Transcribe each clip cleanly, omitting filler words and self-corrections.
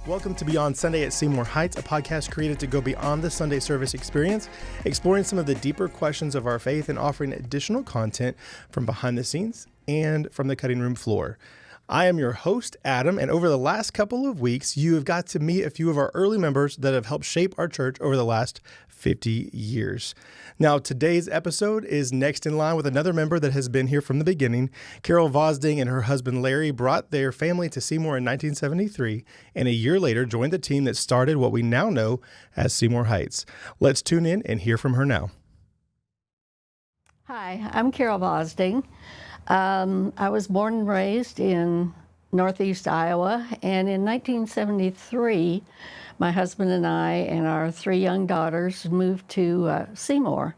Welcome to Beyond Sunday at Seymour Heights, a podcast created to go beyond the Sunday service experience, exploring some of the deeper questions of our faith and offering additional content from behind the scenes and from the cutting room floor. I am your host, Adam, and over the last couple of weeks, you have got to meet a few of our early members that have helped shape our church over the last 50 years. Now, today's episode is next in line with another member that has been here from the beginning. Carol Vosdingh and her husband, Larry, brought their family to Seymour in 1973, and a year later joined the team that started what we now know as Seymour Heights. Let's tune in and hear from her now. Hi, I'm Carol Vosdingh. I was born and raised in Northeast Iowa, and in 1973, my husband and I and our three young daughters moved to Seymour.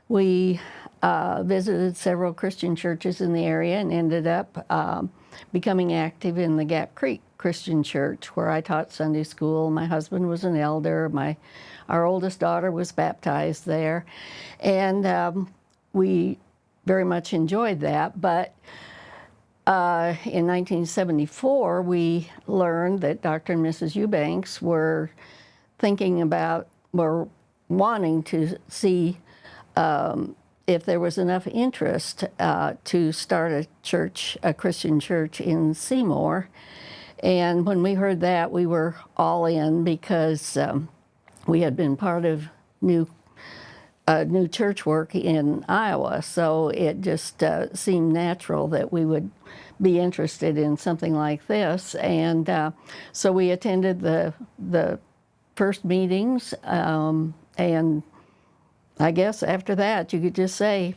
We visited several Christian churches in the area and ended up becoming active in the Gap Creek Christian Church, where I taught Sunday school. My husband was an elder. Our oldest daughter was baptized there, and we very much enjoyed that, but in 1974, we learned that Dr. and Mrs. Eubanks were wanting to see if there was enough interest to start a Christian church in Seymour. And when we heard that, we were all in because we had been part of new church work in Iowa, so it just seemed natural that we would be interested in something like this. And so we attended the first meetings, and I guess after that you could just say,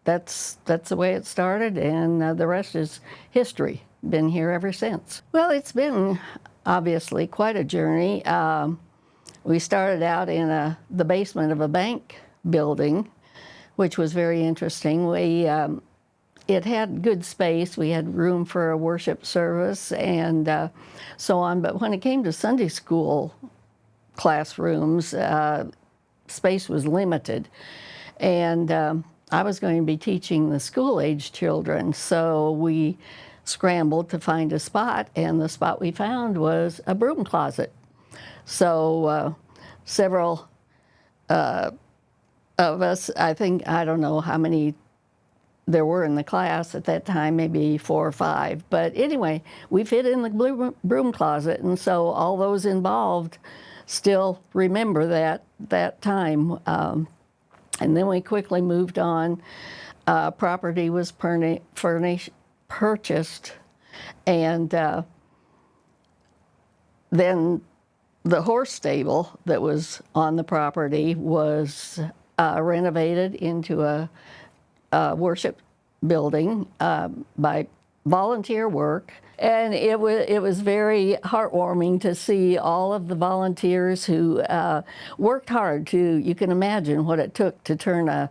that's the way it started, and the rest is history. Been here ever since. Well, it's been obviously quite a journey. We started out in the basement of a bank building, which was very interesting. It had good space. We had room for a worship service and so on. But when it came to Sunday school classrooms, space was limited. And I was going to be teaching the school-age children, so we scrambled to find a spot, and the spot we found was a broom closet. So several of us, I don't know how many there were in the class at that time, maybe 4 or 5. But anyway, we fit in the broom closet, and so all those involved still remember that time. And then we quickly moved on. Property was purchased, and then the horse stable that was on the property was renovated into a worship building by volunteer work. And it was very heartwarming to see all of the volunteers who worked hard you can imagine what it took to turn a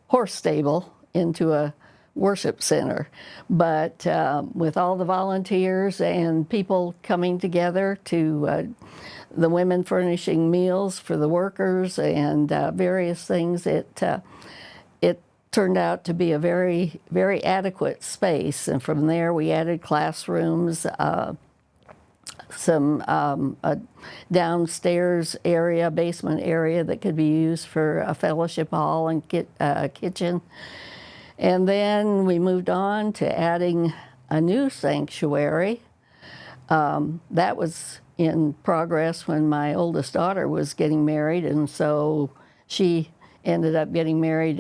horse stable into a worship center. But with all the volunteers and people coming together to the women furnishing meals for the workers and various things, it turned out to be a very, very adequate space. And from there we added classrooms, some downstairs area, basement area that could be used for a fellowship hall and kitchen. And then we moved on to adding a new sanctuary. That was in progress when my oldest daughter was getting married, and so she ended up getting married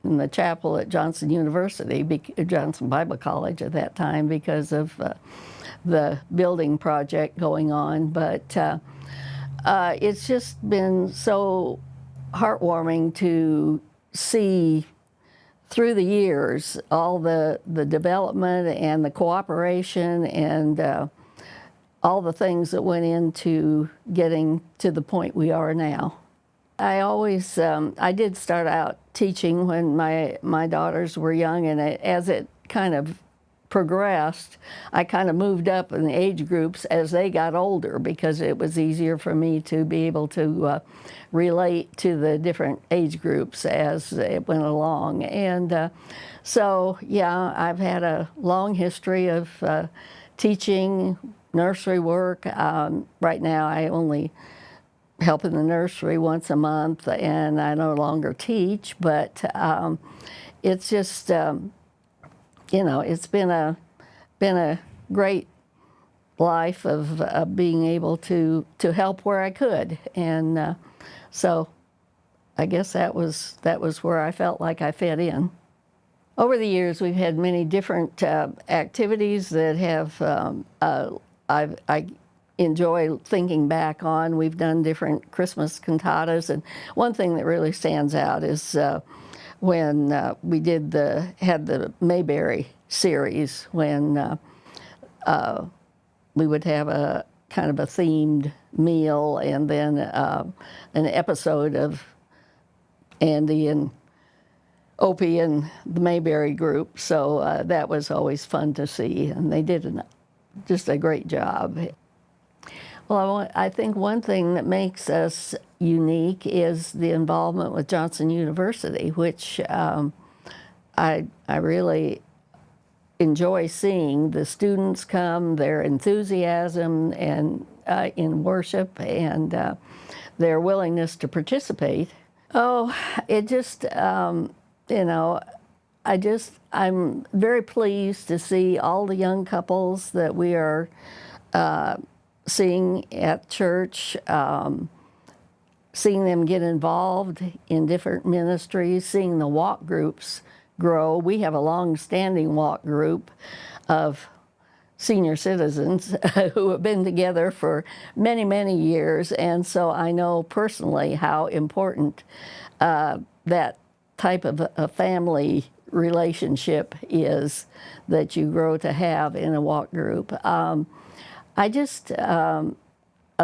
in the chapel at Johnson University, Johnson Bible College at that time, because of the building project going on. But it's just been so heartwarming to see through the years all the development and the cooperation and all the things that went into getting to the point we are now. I did start out teaching when my daughters were young, and as it kind of progressed, I kind of moved up in the age groups as they got older, because it was easier for me to be able to relate to the different age groups as it went along. And so, yeah, I've had a long history of teaching nursery work. Right now, I only help in the nursery once a month, and I no longer teach. But it's just, it's been a great life of being able to help where I could, and so I guess that was where I felt like I fit in. Over the years, we've had many different activities that have I enjoy thinking back on. We've done different Christmas cantatas, and one thing that really stands out is when we had the Mayberry series, when we would have a kind of a themed meal, and then an episode of Andy and Opie and the Mayberry group. So that was always fun to see, and they did just a great job. Well, I think one thing that makes us unique is the involvement with Johnson University, which I really enjoy seeing the students come, their enthusiasm and in worship, and their willingness to participate. Oh, it just, I'm very pleased to see all the young couples that we are seeing at church, seeing them get involved in different ministries, seeing the walk groups grow. We have a long-standing walk group of senior citizens who have been together for many, many years, and so I know personally how important that type of a family relationship is that you grow to have in a walk group. I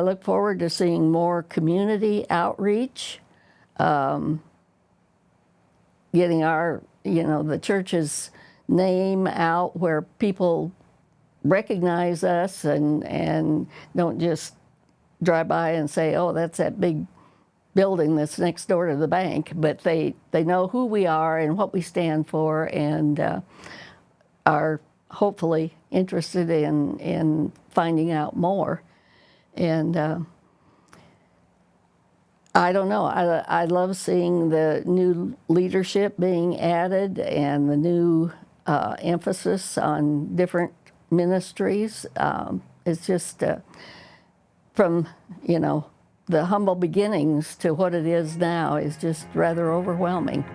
look forward to seeing more community outreach, getting the church's name out where people recognize us and don't just drive by and say, oh, that's that big building that's next door to the bank, but they know who we are and what we stand for, and are hopefully interested in finding out more. And I don't know, I love seeing the new leadership being added and the new emphasis on different ministries. It's just from, the humble beginnings to what it is now is just rather overwhelming.